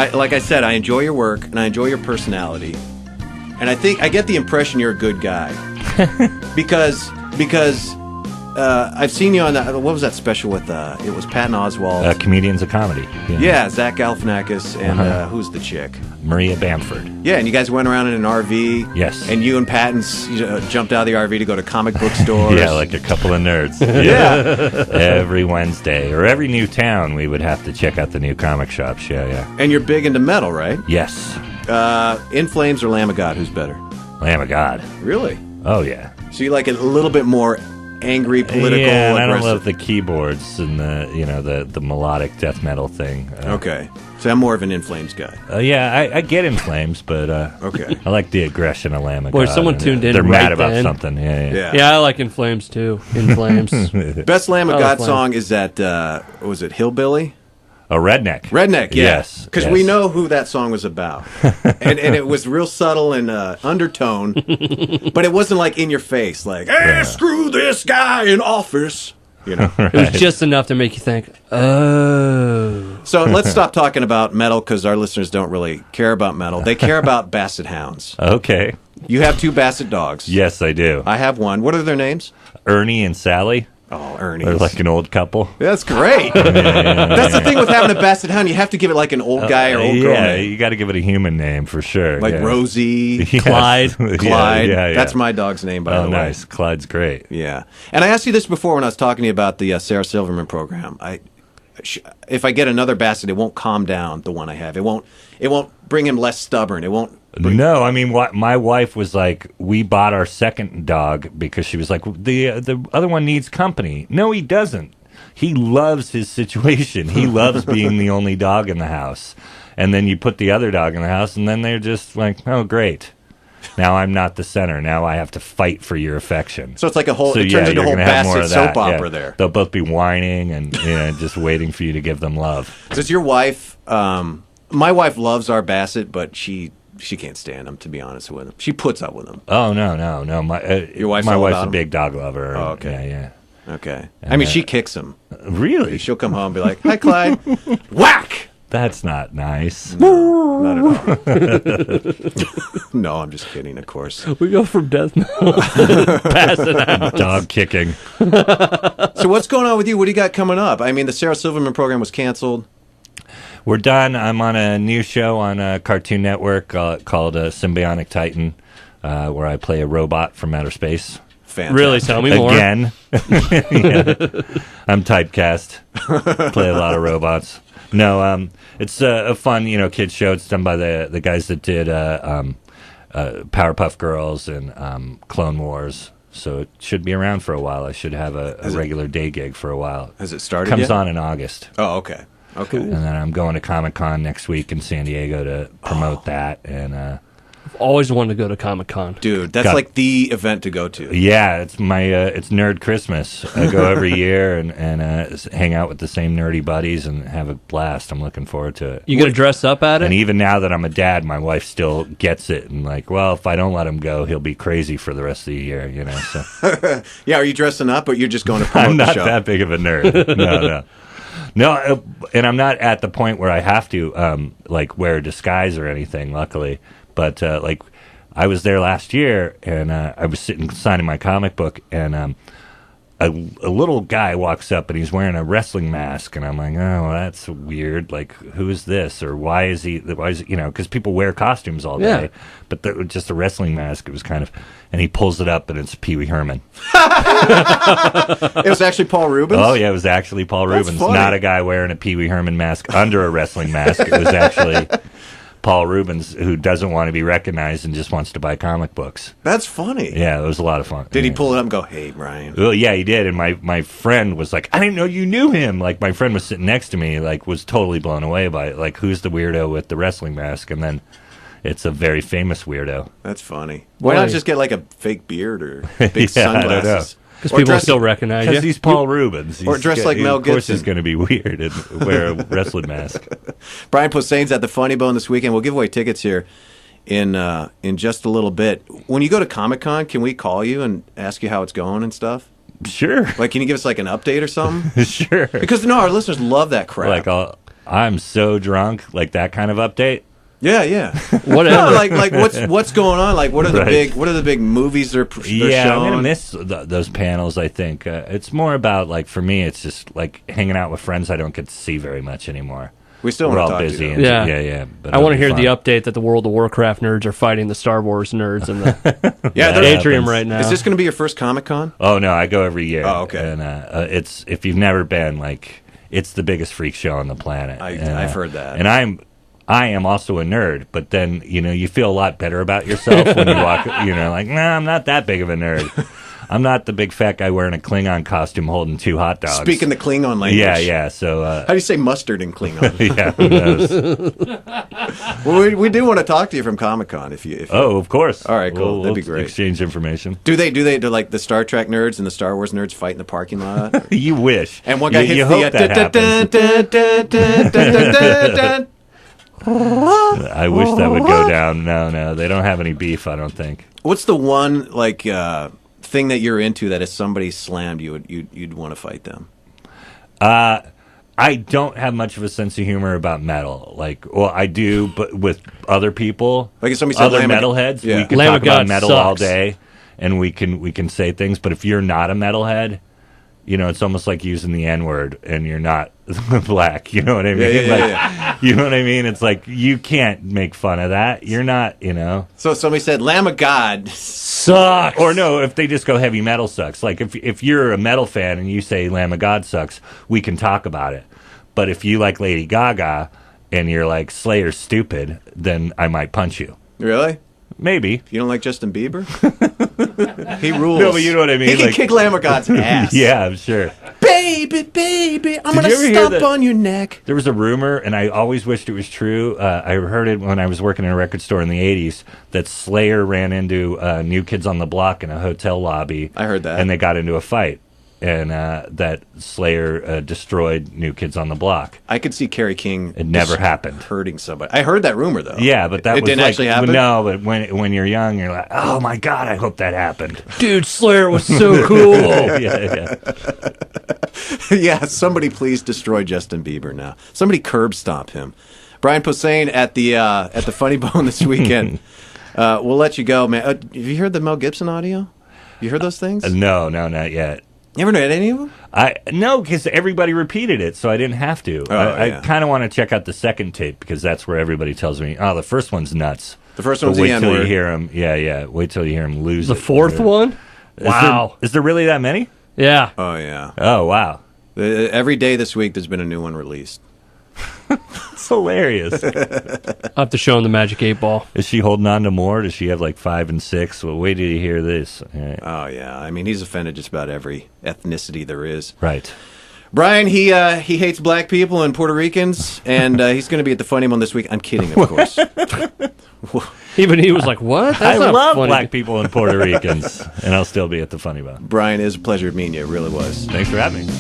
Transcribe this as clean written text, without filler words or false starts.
like I said, I enjoy your work and I enjoy your personality, and I get the impression you're a good guy because I've seen you on that. What was that special with? It was Patton Oswalt. Comedians of Comedy. Yeah, Zach Galifianakis and who's the chick? Maria Bamford. Yeah, and you guys went around in an RV. Yes. And you and Patton jumped out of the RV to go to comic book stores. Yeah, like a couple of nerds. Yeah. Every Wednesday or every new town, we would have to check out the new comic shops. Yeah. And you're big into metal, right? Yes. In Flames or Lamb of God, who's better? Lamb of God. Really? Oh yeah. So you like it a little bit more angry, political, yeah, and aggressive. I don't love the keyboards and the melodic death metal thing. Okay, so I'm more of an In Flames guy. Yeah, I get In Flames, but okay, I like the aggression of Lamb of Boy, God. someone tuned in. They're right mad about then. something. Yeah. Yeah, I like In Flames too. In Flames. Best Lamb of God Flames. song is that was it Hillbilly? A Redneck. Redneck, yeah. Yes. Because we know who that song was about. and it was real subtle and undertone, but it wasn't like in your face, like, hey, screw this guy in office. You know? It was just enough to make you think, oh. So let's stop talking about metal because our listeners don't really care about metal. They care about basset hounds. Okay. You have 2 basset dogs. Yes, I do. I have one. What are their names? Ernie and Sally. Oh, Ernie. They're like an old couple. That's great. That's the thing with having a basset hound. You have to give it like an old guy or old girl Yeah, name. you got to give it a human name for sure. Like yeah. Rosie, Yes. Clyde. Clyde. Yeah. That's my dog's name, by the way. Oh, nice. Clyde's great. Yeah. And I asked you this before when I was talking to you about the Sarah Silverman program. If I get another basset, it won't calm down the one I have. It won't bring him less stubborn. It won't. No, I mean, my wife was like, we bought our second dog because she was like, the other one needs company. No, he doesn't. He loves his situation. He loves being the only dog in the house. And then you put the other dog in the house, and then they're just like, oh, great. Now I'm not the center. Now I have to fight for your affection. So it's like a whole. So, it turns into a whole you're gonna have more basset of that. soap opera Yeah. there. They'll both be whining and just waiting for you to give them love. Does your wife? My wife loves our basset, but she can't stand him. To be honest with him, she puts up with him. Oh no. Your wife's my all wife's about a him? big dog lover. Oh, okay. Yeah. Okay. I mean, she kicks him. Really? She'll come home and be like, "Hi, Clyde." Whack. That's not nice. No, not at all. No, I'm just kidding. Of course. We go from death metal to passing out. Dog kicking. So what's going on with you? What do you got coming up? I mean, the Sarah Silverman program was canceled. We're done. I'm on a new show on Cartoon Network called Symbionic Titan, where I play a robot from outer space. Fantastic. Really, tell me more. Again. Yeah. I'm typecast. Play a lot of robots. No, it's a fun, kids show. It's done by the guys that did Powerpuff Girls and Clone Wars. So it should be around for a while. I should have a regular day gig for a while. Has it started Comes yet? on in August. Oh, okay. Okay. And then I'm going to Comic-Con next week in San Diego to promote that. And Always wanted to go to Comic-Con. Dude, that's like the event to go to. yeah, it's my it's Nerd Christmas. I go every year and hang out with the same nerdy buddies and have a blast. I'm looking forward to it. You gonna dress up at it? And even now that I'm a dad, my wife still gets it. And like, well, if I don't let him go, he'll be crazy for the rest of the year, So Yeah, are you dressing up or you're just going to promote I'm the not show? that big of a nerd. No, and I'm not at the point where I have to wear a disguise or anything. Luckily, but I was there last year and I was sitting signing my comic book and a little guy walks up and he's wearing a wrestling mask and I'm like, oh, that's weird. Like, who is this? Or why is he? Because people wear costumes all day, but just a wrestling mask. It was kind of, and he pulls it up and it's Pee Wee Herman. It was actually Paul Rubens? Oh yeah, it was actually Paul That's Rubens, funny. not a guy wearing a Pee Wee Herman mask under a wrestling mask. It was actually Paul Rubens, who doesn't want to be recognized and just wants to buy comic books. That's funny. Yeah, it was a lot of fun. Did he pull it up and go, hey, Brian? Well, yeah, he did. And my friend was like, I didn't know you knew him. Like, my friend was sitting next to me, like, was totally blown away by it. Like, who's the weirdo with the wrestling mask? And then it's a very famous weirdo. That's funny. Why not just get like a fake beard or big Yeah, I sunglasses? don't know. Because people still recognize Because you. he's Paul Rubens. Or dressed like Mel Of course Gibson. he's going to be weird and wear a wrestling mask. Brian Posehn's at the Funny Bone this weekend. We'll give away tickets here in just a little bit. When you go to Comic-Con, can we call you and ask you how it's going and stuff? Sure. Like, can you give us like an update or something? Sure. Because, no, our listeners love that crap. Like, I'm so drunk, like that kind of update. Yeah. Whatever. No, like what's going on? Like what are the Right. big movies they're Yeah, showing? I'm gonna miss those panels. I think it's more about like for me, it's just like hanging out with friends I don't get to see very much anymore. We still We're want all to talk busy. to you. And, Yeah. yeah. But I want to it'll hear be the fun. update that the World of Warcraft nerds are fighting the Star Wars nerds in the Yeah, That they're- atrium happens. right now. Is this going to be your first Comic-Con? Oh no, I go every year. Oh, okay. And it's if you've never been, like it's the biggest freak show on the planet. I've heard that. And I am also a nerd, but then you feel a lot better about yourself when you walk. Like nah, I'm not that big of a nerd. I'm not the big fat guy wearing a Klingon costume holding 2 hot dogs. Speaking the Klingon language. Yeah. So How do you say mustard in Klingon? yeah, who knows? Well, we do want to talk to you from Comic-Con if you. Oh, of course. All right, cool. We'll That'd be great. Exchange information. Do like the Star Trek nerds and the Star Wars nerds fight in the parking lot? You wish. And one guy you hits hope that happens. the. I wish that would go down. No, they don't have any beef. I don't think. What's the one thing that you're into that if somebody slammed you'd want to fight them? I don't have much of a sense of humor about metal. I do, but with other people, Like if somebody said other Lamb of- metalheads, Yeah. we can Lamb talk of God about metal all sucks. day, and we can say things. But if you're not a metalhead, it's almost like using the N-word, and you're not black. You know what I mean? Yeah. You know what I mean? It's like you can't make fun of that. You're not. So if somebody said Lamb of God. Sucks. Or no, if they just go heavy metal sucks. Like if you're a metal fan and you say Lamb of God sucks, we can talk about it. But if you like Lady Gaga and you're like Slayer's stupid, then I might punch you. Really? Maybe. You don't like Justin Bieber? He rules. No, but you know what I mean. He can Like- kick Lamb of God's ass. Yeah, I'm sure. Baby, I'm going Did to you ever hear stomp that- on your neck. There was a rumor, and I always wished it was true. I heard it when I was working in a record store in the 80s, that Slayer ran into New Kids on the Block in a hotel lobby. I heard that. And they got into a fight. And that Slayer destroyed New Kids on the Block. I could see Kerry King. It never happened. Hurting somebody. I heard that rumor though. Yeah, but that it was didn't like, actually happen. No, but when you're young, you're like, oh my god, I hope that happened. Dude, Slayer was so cool. yeah. Yeah, somebody please destroy Justin Bieber now. Somebody curb stomp him. Brian Posehn at the Funny Bone this weekend. We'll let you go, man. Have you heard the Mel Gibson audio? You heard those things? No, not yet. You ever read any of them? No, because everybody repeated it, so I didn't have to. Oh, I yeah. kind of want to check out the second tape because that's where everybody tells me, oh, the first one's nuts. The first But one's the wait till N-word. you hear him. Yeah. Wait till you hear him lose The it. fourth one? Wow. Is there really that many? Yeah. Oh yeah. Oh wow, Every day this week, there's been a new one released. it's hilarious. I'll have to show him the Magic 8 Ball. Is she holding on to more? Does she have like 5 and 6? Well, wait till you hear this. Oh yeah. I mean, he's offended just about every ethnicity there is. Right. Brian, he hates black people and Puerto Ricans, and he's going to be at the Funny Bone this week. I'm kidding, of course. Even he was like, what? That's I not love funny. black people and Puerto Ricans, and I'll still be at the Funny Bone. Brian, it was a pleasure meeting you. It really was. Thanks for having me.